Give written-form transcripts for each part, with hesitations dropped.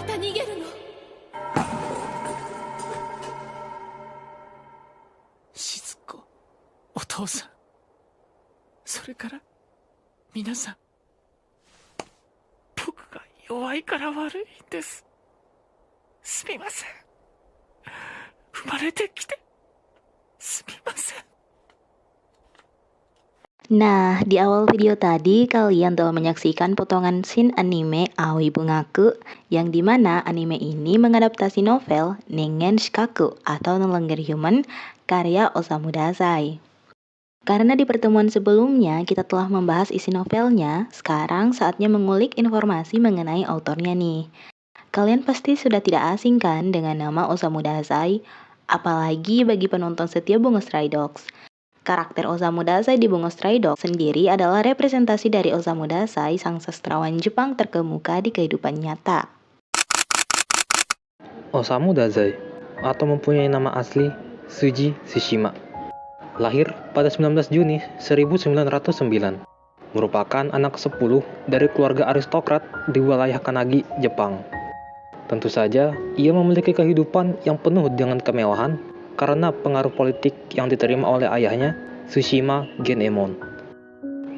た逃げるの。静子、お父さん、それから皆さん、僕が弱いから悪いんです。すみません。生まれてきてすみません。Nah, di awal video tadi kalian telah menyaksikan potongan scene anime Aoi Bungaku yang dimana anime ini mengadaptasi novel Ningen Shikaku atau Nolengger Human karya Osamu Dazai. Karena di pertemuan sebelumnya kita telah membahas isi novelnya, sekarang saatnya mengulik informasi mengenai autornya nih. Kalian pasti sudah tidak asing kan dengan nama Osamu Dazai, apalagi bagi penonton setia Bungo Stray Dogs. Karakter Osamu Dazai di Bungo Stray Dogs sendiri adalah representasi dari Osamu Dazai, sang sastrawan Jepang terkemuka di kehidupan nyata. Osamu Dazai, atau mempunyai nama asli Tsuji Tsushima, lahir pada 19 Juni 1909, merupakan anak ke-10 dari keluarga aristokrat di wilayah Kanagi, Jepang. Tentu saja, ia memiliki kehidupan yang penuh dengan kemewahan karena pengaruh politik yang diterima oleh ayahnya, Tsushima Genemon.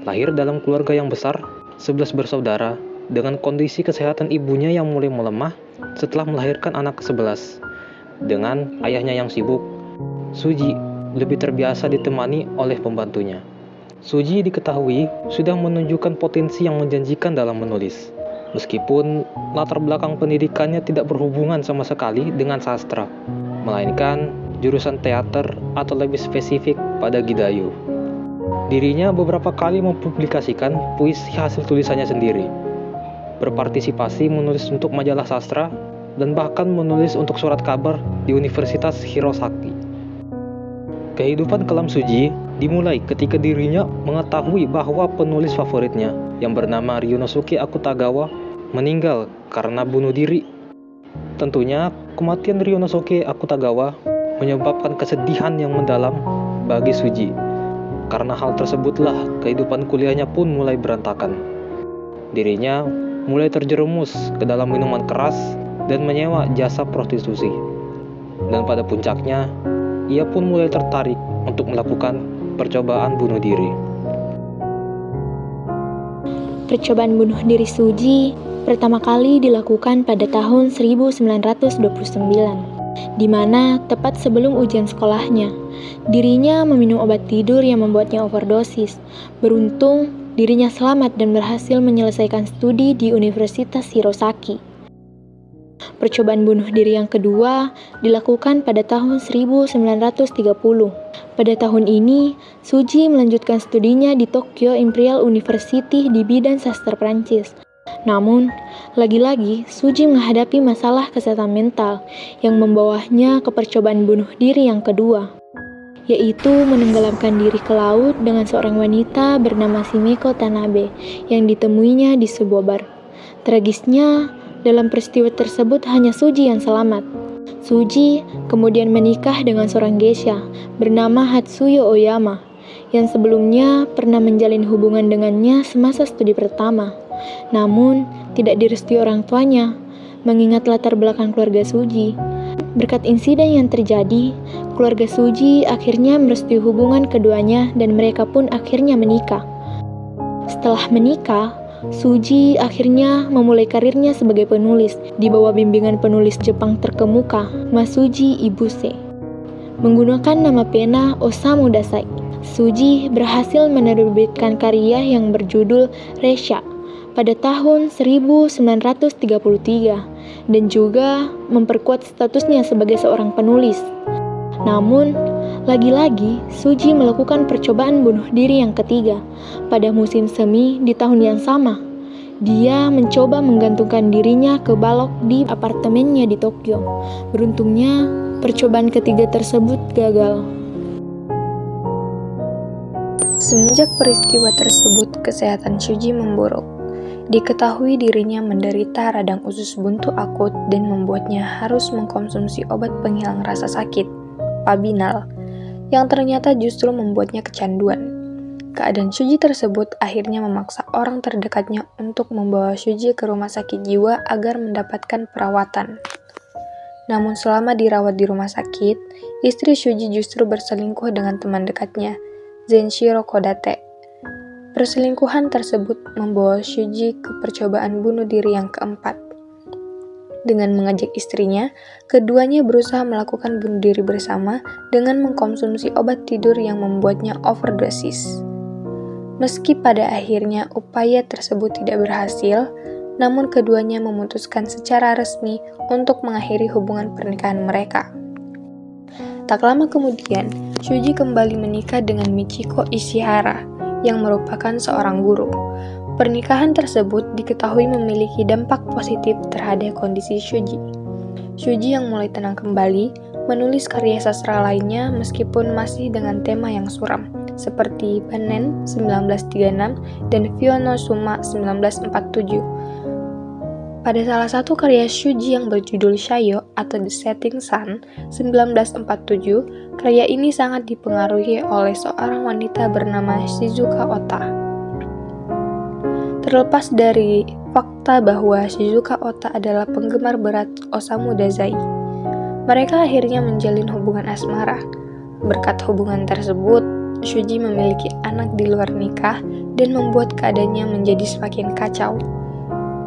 Lahir dalam keluarga yang besar, 11 bersaudara, dengan kondisi kesehatan ibunya yang mulai melemah setelah melahirkan anak ke-11. Dengan ayahnya yang sibuk, Tsuji lebih terbiasa ditemani oleh pembantunya. Tsuji diketahui sudah menunjukkan potensi yang menjanjikan dalam menulis, meskipun latar belakang pendidikannya tidak berhubungan sama sekali dengan sastra, melainkan jurusan teater atau lebih spesifik pada Gidayu. Dirinya beberapa kali mempublikasikan puisi hasil tulisannya sendiri, berpartisipasi menulis untuk majalah sastra, dan bahkan menulis untuk surat kabar di Universitas Hirosaki. Kehidupan kelam Tsuji dimulai ketika dirinya mengetahui bahwa penulis favoritnya yang bernama Ryunosuke Akutagawa meninggal karena bunuh diri. Tentunya kematian Ryunosuke Akutagawa menyebabkan kesedihan yang mendalam bagi Tsuji. Karena hal tersebutlah kehidupan kuliahnya pun mulai berantakan. Dirinya mulai terjerumus ke dalam minuman keras dan menyewa jasa prostitusi. Dan pada puncaknya, ia pun mulai tertarik untuk melakukan percobaan bunuh diri. Percobaan bunuh diri Tsuji pertama kali dilakukan pada tahun 1929. Di mana tepat sebelum ujian sekolahnya, dirinya meminum obat tidur yang membuatnya overdosis. Beruntung, dirinya selamat dan berhasil menyelesaikan studi di Universitas Hirosaki. Percobaan bunuh diri yang kedua dilakukan pada tahun 1930. Pada tahun ini, Tsuji melanjutkan studinya di Tokyo Imperial University di bidang sastra Prancis. Namun, lagi-lagi Tsuji menghadapi masalah kesehatan mental yang membawanya ke percobaan bunuh diri yang kedua, yaitu menenggelamkan diri ke laut dengan seorang wanita bernama Shimeko Tanabe yang ditemuinya di sebuah bar. Tragisnya, dalam peristiwa tersebut hanya Tsuji yang selamat. Tsuji kemudian menikah dengan seorang geisha bernama Hatsuyo Oyama yang sebelumnya pernah menjalin hubungan dengannya semasa studi pertama. Namun, tidak direstui orang tuanya, mengingat latar belakang keluarga Tsuji. Berkat insiden yang terjadi, keluarga Tsuji akhirnya merestui hubungan keduanya dan mereka pun akhirnya menikah. Setelah menikah, Tsuji akhirnya memulai karirnya sebagai penulis di bawah bimbingan penulis Jepang terkemuka, Masuji Ibuse. Menggunakan nama pena Osamu Dazai, Tsuji berhasil menerbitkan karya yang berjudul Reisha pada tahun 1933 dan juga memperkuat statusnya sebagai seorang penulis. Namun, lagi-lagi Tsuji melakukan percobaan bunuh diri yang ketiga pada musim semi di tahun yang sama. Dia mencoba menggantungkan dirinya ke balok di apartemennya di Tokyo. Beruntungnya, percobaan ketiga tersebut gagal. Semenjak peristiwa tersebut, kesehatan Tsuji memburuk. Diketahui dirinya menderita radang usus buntu akut dan membuatnya harus mengkonsumsi obat penghilang rasa sakit, Pabinal, yang ternyata justru membuatnya kecanduan. keadaan Shuji tersebut akhirnya memaksa orang terdekatnya untuk membawa Shuji ke rumah sakit jiwa agar mendapatkan perawatan. Namun selama dirawat di rumah sakit, istri Shuji justru berselingkuh dengan teman dekatnya, Zenshiro Kodate. Perselingkuhan tersebut membawa Shuji ke percobaan bunuh diri yang keempat. Dengan mengajak istrinya, keduanya berusaha melakukan bunuh diri bersama dengan mengkonsumsi obat tidur yang membuatnya overdosis. Meski pada akhirnya upaya tersebut tidak berhasil, namun keduanya memutuskan secara resmi untuk mengakhiri hubungan pernikahan mereka. Tak lama kemudian, Shuji kembali menikah dengan Michiko Ishihara, yang merupakan seorang guru. Pernikahan tersebut diketahui memiliki dampak positif terhadap kondisi Shuji. Shuji yang mulai tenang kembali, menulis karya sastra lainnya meskipun masih dengan tema yang suram, seperti Banen 1936 dan Fionosuma 1947. Pada salah satu karya Shuji yang berjudul Shayo atau The Setting Sun 1947, karya ini sangat dipengaruhi oleh seorang wanita bernama Shizuka Ota. Terlepas dari fakta bahwa Shizuka Ota adalah penggemar berat Osamu Dazai, mereka akhirnya menjalin hubungan asmara. Berkat hubungan tersebut, Shuji memiliki anak di luar nikah dan membuat keadaannya menjadi semakin kacau,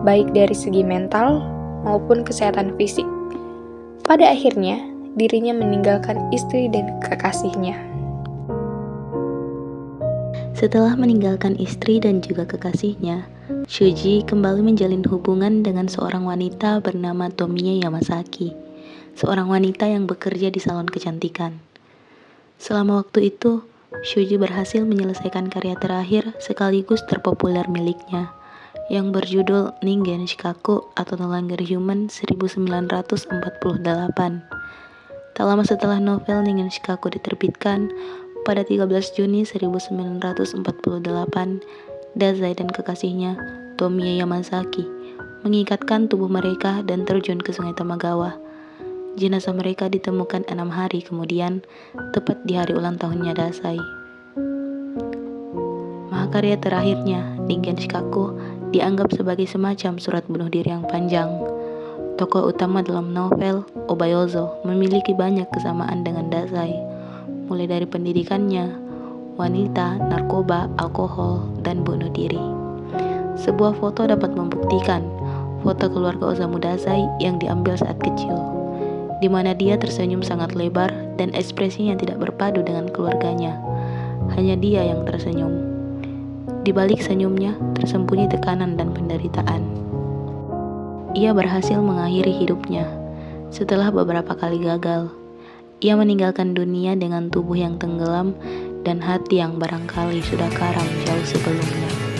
baik dari segi mental maupun kesehatan fisik. Pada akhirnya, dirinya meninggalkan istri dan kekasihnya. Setelah meninggalkan istri dan juga kekasihnya, Shuji kembali menjalin hubungan dengan seorang wanita bernama Tomie Yamasaki, seorang wanita yang bekerja di salon kecantikan. Selama waktu itu, Shuji berhasil menyelesaikan karya terakhir sekaligus terpopuler miliknya, yang berjudul Ningen Shikaku atau No Longer Human 1948. Tak lama setelah novel Ningen Shikaku diterbitkan, pada 13 Juni 1948, Dazai dan kekasihnya, Tomie Yamasaki, mengikatkan tubuh mereka dan terjun ke Sungai Tamagawa. Jenazah mereka ditemukan 6 hari kemudian, tepat di hari ulang tahunnya Dazai. Mahakarya terakhirnya, Ningen Shikaku, dianggap sebagai semacam surat bunuh diri yang panjang. Tokoh utama dalam novel, Obayozo, memiliki banyak kesamaan dengan Dazai, mulai dari pendidikannya, wanita, narkoba, alkohol, dan bunuh diri. Sebuah foto dapat membuktikan foto keluarga Osamu Dazai yang diambil saat kecil, di mana dia tersenyum sangat lebar dan ekspresinya tidak berpadu dengan keluarganya. Hanya dia yang tersenyum. Di balik senyumnya tersembunyi tekanan dan penderitaan. Ia berhasil mengakhiri hidupnya setelah beberapa kali gagal. Ia meninggalkan dunia dengan tubuh yang tenggelam dan hati yang barangkali sudah karam jauh sebelumnya.